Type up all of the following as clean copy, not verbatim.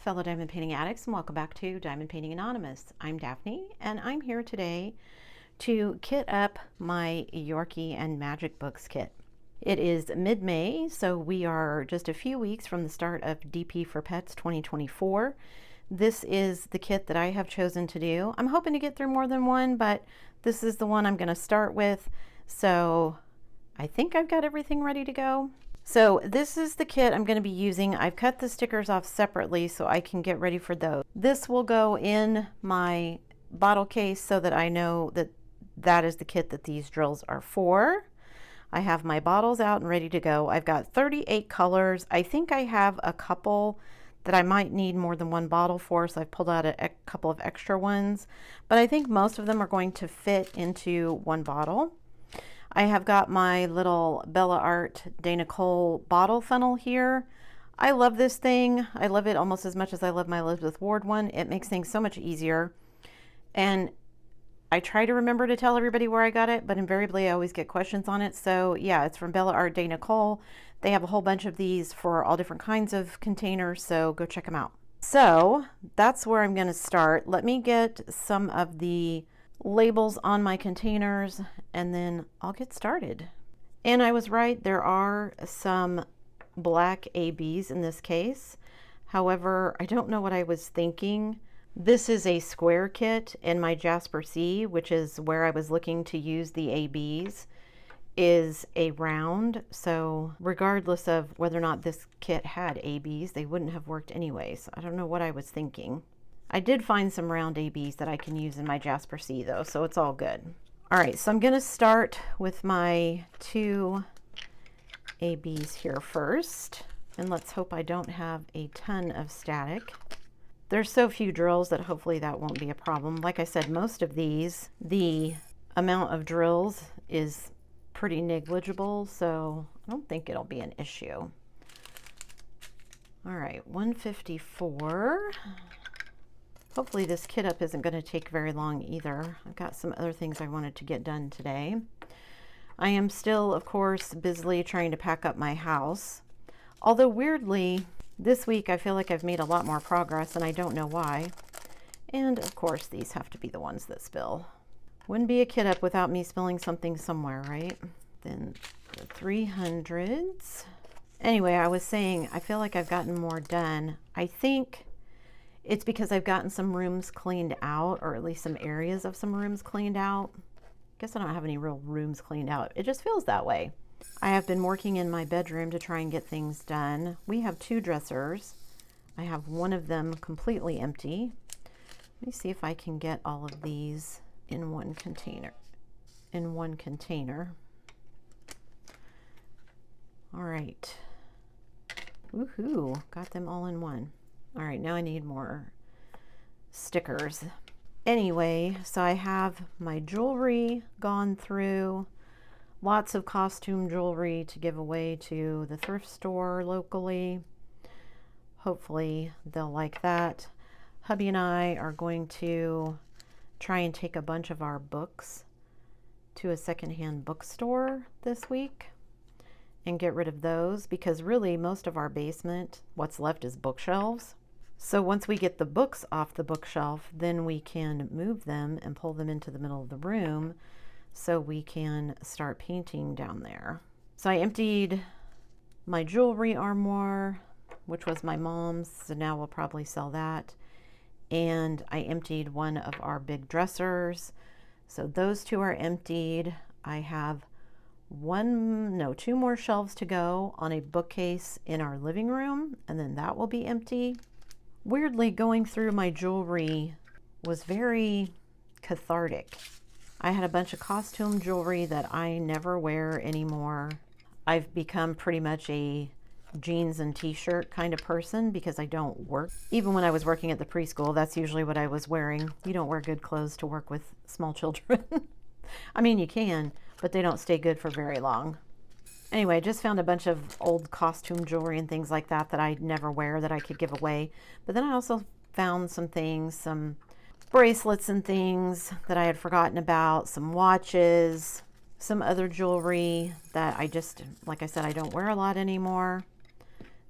fellow diamond painting addicts, and welcome back to Diamond Painting Anonymous. I'm Daphne, and I'm here today to kit up my Yorkie and Magic Books kit. It is mid-May, so we are just a few weeks from the start of DP for Pets 2024. This is the kit that I have chosen to do. I'm hoping to get through more than one, but this is the one I'm going to start with, so I think I've got everything ready to go. So this is the kit I'm going to be using. I've cut the stickers off separately so I can get ready for those. This will go in my bottle case so that I know that that is the kit that these drills are for. I have my bottles out and ready to go. I've got 38 colors. I think I have a couple that I might need more than one bottle for, so I've pulled out a couple of extra ones, but I think most of them are going to fit into one bottle. I have got my little Bella Art Dana Cole bottle funnel here. I love this thing. I love it almost as much as I love my Elizabeth Ward one. It makes things so much easier. And I try to remember to tell everybody where I got it, but invariably I always get questions on it. So yeah, it's from Bella Art Dana Cole. They have a whole bunch of these for all different kinds of containers, so go check them out. So that's where I'm going to start. Let me get some of the labels on my containers and then I'll get started. And I was right, there are some black ABs in this case. However, I don't know what I was thinking. This is a square kit, and my Jasper C, which is where I was looking to use the ABs, is a round. So regardless of whether or not this kit had ABs, they wouldn't have worked anyway. So I don't know what I was thinking. I did find some round ABs that I can use in my Jasper C though, so it's all good. All right, so I'm gonna start with my two ABs here first, and let's hope I don't have a ton of static. There's so few drills that hopefully that won't be a problem. Like I said, most of these, the amount of drills is pretty negligible, so I don't think it'll be an issue. All right, 154. Hopefully this kit up isn't going to take very long either. I've got some other things I wanted to get done today. I am still, of course, busily trying to pack up my house. Although weirdly, this week I feel like I've made a lot more progress and I don't know why. And of course these have to be the ones that spill. Wouldn't be a kit up without me spilling something somewhere, right? Then the 300s. Anyway, I was saying I feel like I've gotten more done. I think it's because I've gotten some rooms cleaned out, or at least some areas of some rooms cleaned out. I guess I don't have any real rooms cleaned out. It just feels that way. I have been working in my bedroom to try and get things done. We have two dressers. I have one of them completely empty. Let me see if I can get all of these in one container. All right. Woohoo, got them all in one. All right, now I need more stickers. Anyway, so I have my jewelry gone through, lots of costume jewelry to give away to the thrift store locally. Hopefully they'll like that. Hubby and I are going to try and take a bunch of our books to a secondhand bookstore this week and get rid of those, because really most of our basement, what's left is bookshelves. So once we get the books off the bookshelf, then we can move them and pull them into the middle of the room so we can start painting down there. So I emptied my jewelry armoire, which was my mom's, so now we'll probably sell that. And I emptied one of our big dressers. So those two are emptied. I have two more shelves to go on a bookcase in our living room, and then that will be empty. Weirdly, going through my jewelry was very cathartic. I had a bunch of costume jewelry that I never wear anymore. I've become pretty much a jeans and t-shirt kind of person because I don't work. Even when I was working at the preschool, that's usually what I was wearing. You don't wear good clothes to work with small children. I mean, you can, but they don't stay good for very long. Anyway, I just found a bunch of old costume jewelry and things like that that I never wear that I could give away. But then I also found some things, some bracelets and things that I had forgotten about, some watches, some other jewelry that I just, like I said, I don't wear a lot anymore.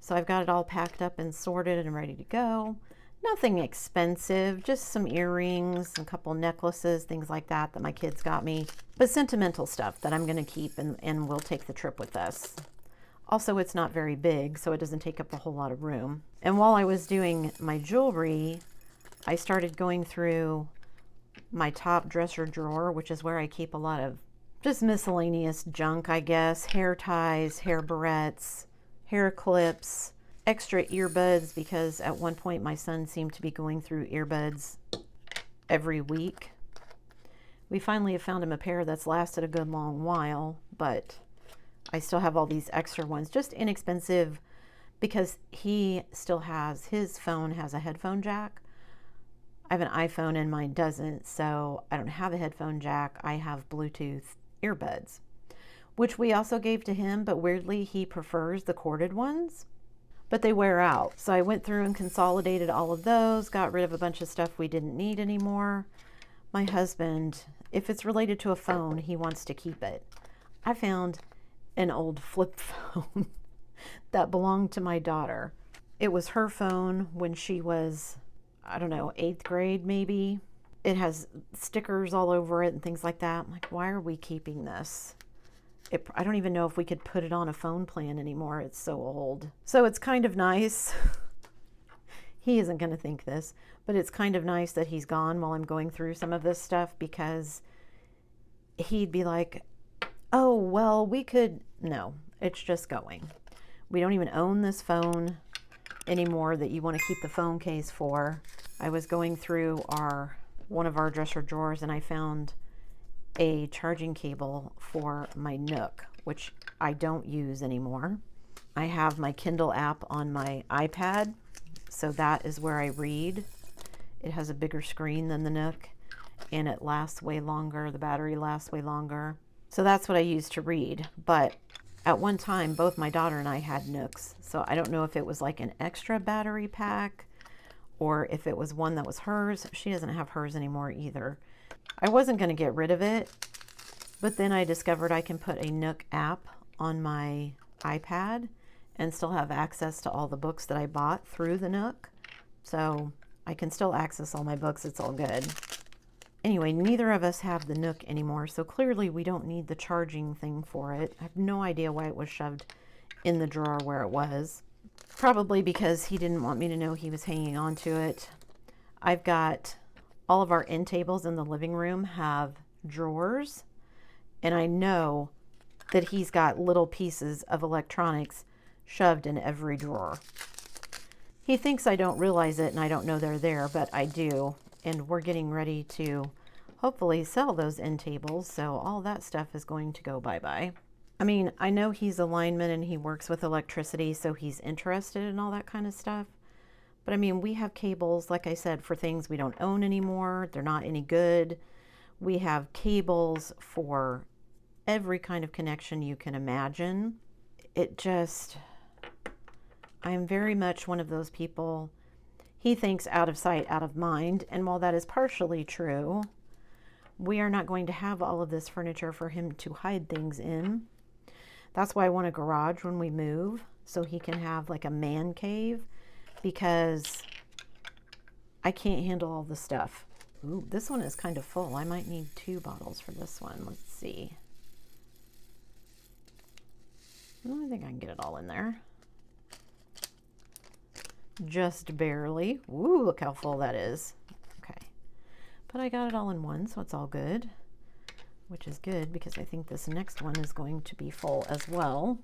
So I've got it all packed up and sorted and ready to go. Nothing expensive, just some earrings, a couple necklaces, things like that that my kids got me. But sentimental stuff that I'm going to keep and will take the trip with us. Also, it's not very big, so it doesn't take up a whole lot of room. And while I was doing my jewelry, I started going through my top dresser drawer, which is where I keep a lot of just miscellaneous junk, I guess. Hair ties, hair barrettes, hair clips, extra earbuds, because at one point my son seemed to be going through earbuds every week. We finally have found him a pair that's lasted a good long while, but I still have all these extra ones, just inexpensive, because he still has, his phone has a headphone jack. I have an iPhone and mine doesn't, so I don't have a headphone jack. I have Bluetooth earbuds, which we also gave to him, but weirdly he prefers the corded ones, but they wear out. So I went through and consolidated all of those, got rid of a bunch of stuff we didn't need anymore. My husband, if it's related to a phone, he wants to keep it. I found an old flip phone that belonged to my daughter. It was her phone when she was, I don't know, 8th grade maybe. It has stickers all over it and things like that. I'm like, why are we keeping this? I don't even know if we could put it on a phone plan anymore. It's so old. So it's kind of nice. He isn't going to think this, but it's kind of nice that he's gone while I'm going through some of this stuff, because he'd be like, oh, well, we could. No, it's just going. We don't even own this phone anymore that you want to keep the phone case for. I was going through one of our dresser drawers and I found a charging cable for my Nook, which I don't use anymore. I have my Kindle app on my iPad, so that is where I read. It has a bigger screen than the Nook and it lasts way longer. The battery lasts way longer. So that's what I use to read. But at one time, both my daughter and I had Nooks. So I don't know if it was like an extra battery pack or if it was one that was hers. She doesn't have hers anymore either. I wasn't going to get rid of it, but then I discovered I can put a Nook app on my iPad and still have access to all the books that I bought through the Nook. So I can still access all my books. It's all good. Anyway, neither of us have the Nook anymore, so clearly we don't need the charging thing for it. I have no idea why it was shoved in the drawer where it was. Probably because he didn't want me to know he was hanging on to it. I've got all of our end tables in the living room have drawers, and I know that he's got little pieces of electronics shoved in every drawer. He thinks I don't realize it and I don't know they're there, but I do. And we're getting ready to hopefully sell those end tables, so all that stuff is going to go bye-bye. I mean, I know he's a lineman and he works with electricity, so he's interested in all that kind of stuff. But I mean, we have cables, like I said, for things we don't own anymore. They're not any good. We have cables for every kind of connection you can imagine. I'm very much one of those people. He thinks out of sight, out of mind, and while that is partially true, we are not going to have all of this furniture for him to hide things in. That's why I want a garage when we move, so he can have like a man cave, because I can't handle all the stuff. Ooh, this one is kind of full. I might need 2 bottles for this one. Let's see. I think I can get it all in there. Just barely. Ooh, look how full that is. Okay. But I got it all in one, so it's all good. Which is good because I think this next one is going to be full as well.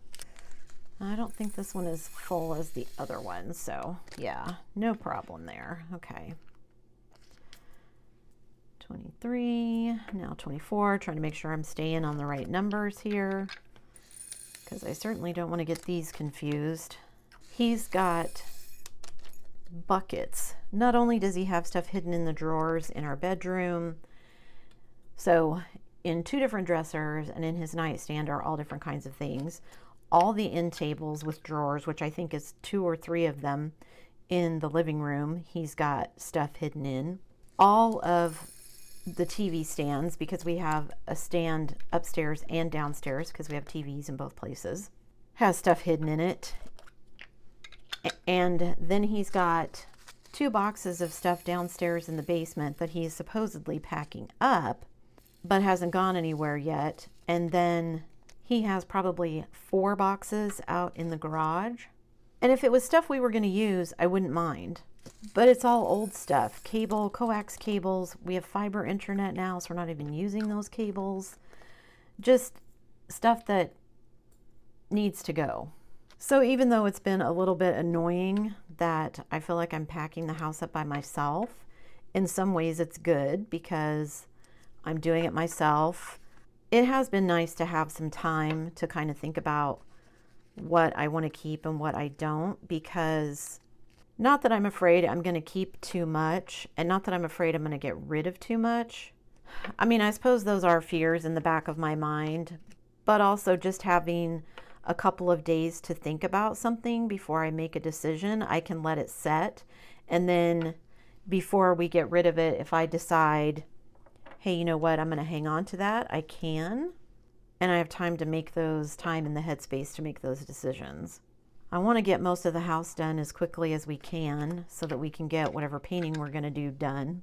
I don't think this one is full as the other one, so yeah, no problem there. Okay. 23, now 24, trying to make sure I'm staying on the right numbers here, because I certainly don't want to get these confused. He's got buckets. Not only does he have stuff hidden in the drawers in our bedroom, so in 2 different dressers and in his nightstand are all different kinds of things. All the end tables with drawers, which I think is 2 or 3 of them in the living room, he's got stuff hidden in. All of the TV stands, because we have a stand upstairs and downstairs because we have TVs in both places, has stuff hidden in it. And then he's got 2 boxes of stuff downstairs in the basement that he's supposedly packing up, but hasn't gone anywhere yet. And then he has probably 4 boxes out in the garage. And if it was stuff we were going to use, I wouldn't mind. But it's all old stuff. Cable, coax cables. We have fiber internet now, so we're not even using those cables. Just stuff that needs to go. So even though it's been a little bit annoying that I feel like I'm packing the house up by myself, in some ways it's good because I'm doing it myself. It has been nice to have some time to kind of think about what I want to keep and what I don't, because not that I'm afraid I'm going to keep too much, and not that I'm afraid I'm going to get rid of too much. I mean, I suppose those are fears in the back of my mind, but also just having a couple of days to think about something before I make a decision. I can let it set, and then before we get rid of it, if I decide, hey, you know what, I'm going to hang on to that, I can. And I have time to make those, time in the headspace to make those decisions. I want to get most of the house done as quickly as we can so that we can get whatever painting we're going to do done.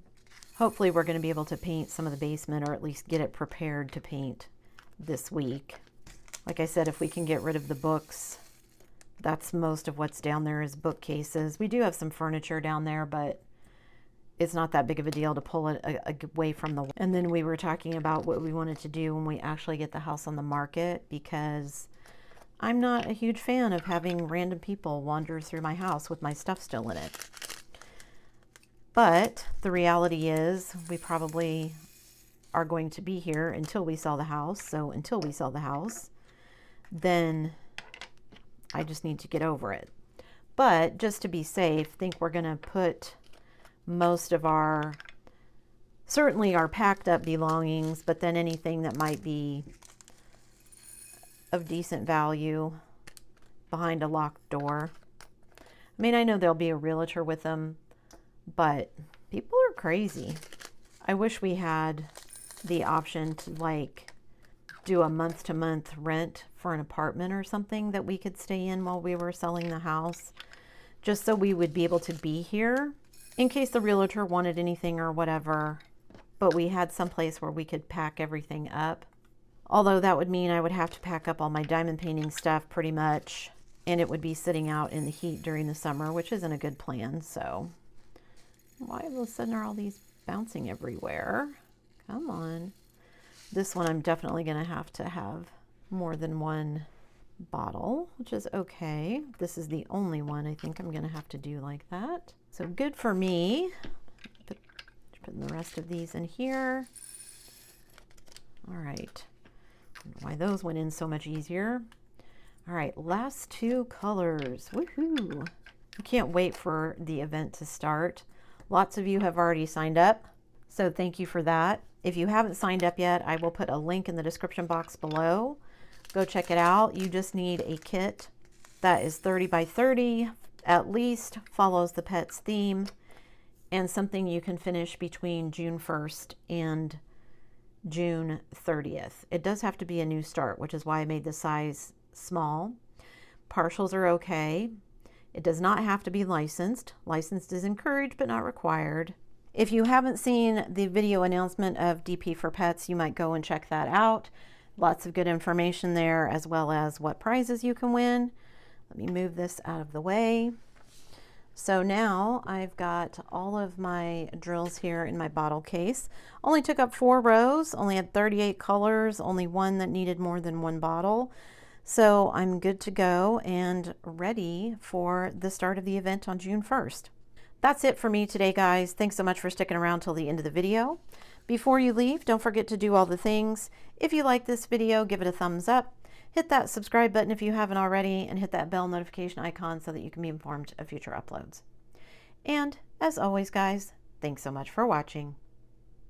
Hopefully we're going to be able to paint some of the basement, or at least get it prepared to paint this week. Like I said, if we can get rid of the books, that's most of what's down there is bookcases. We do have some furniture down there, but it's not that big of a deal to pull it away from the... And then we were talking about what we wanted to do when we actually get the house on the market, because I'm not a huge fan of having random people wander through my house with my stuff still in it. But the reality is we probably are going to be here until we sell the house. So until we sell the house, then I just need to get over it. But just to be safe, I think we're going to put most of our, certainly our packed up belongings, but then anything that might be of decent value behind a locked door. I mean, I know there'll be a realtor with them, but people are crazy. I wish we had the option to like do a month-to-month rent for an apartment or something that we could stay in while we were selling the house, just so we would be able to be here in case the realtor wanted anything or whatever, but we had some place where we could pack everything up. Although that would mean I would have to pack up all my diamond painting stuff pretty much, and it would be sitting out in the heat during the summer, which isn't a good plan. So why all of a sudden are all these bouncing everywhere? Come on. This one I'm definitely going to have more than one bottle, which is okay. This is the only one I think I'm going to have to do like that. So good for me. Putting the rest of these in here. All right. I don't know why those went in so much easier. All right, last 2 colors. Woohoo! I can't wait for the event to start. Lots of you have already signed up, so thank you for that. If you haven't signed up yet, I will put a link in the description box below. Go check it out. You just need a kit that is 30 by 30 at least, follows the pet's theme, and something you can finish between June 1st and June 30th. It does have to be a new start, which is why I made the size small. Partials are okay. It does not have to be licensed. Licensed is encouraged but not required. If you haven't seen the video announcement of DP for Pets, you might go and check that out. Lots of good information there, as well as what prizes you can win. Let me move this out of the way. So now I've got all of my drills here in my bottle case. Only took up 4 rows, only had 38 colors, only one that needed more than 1 bottle. So I'm good to go and ready for the start of the event on June 1st. That's it for me today, guys. Thanks so much for sticking around till the end of the video. Before you leave, don't forget to do all the things. If you like this video, give it a thumbs up. Hit that subscribe button if you haven't already, and hit that bell notification icon so that you can be informed of future uploads. And as always, guys, thanks so much for watching.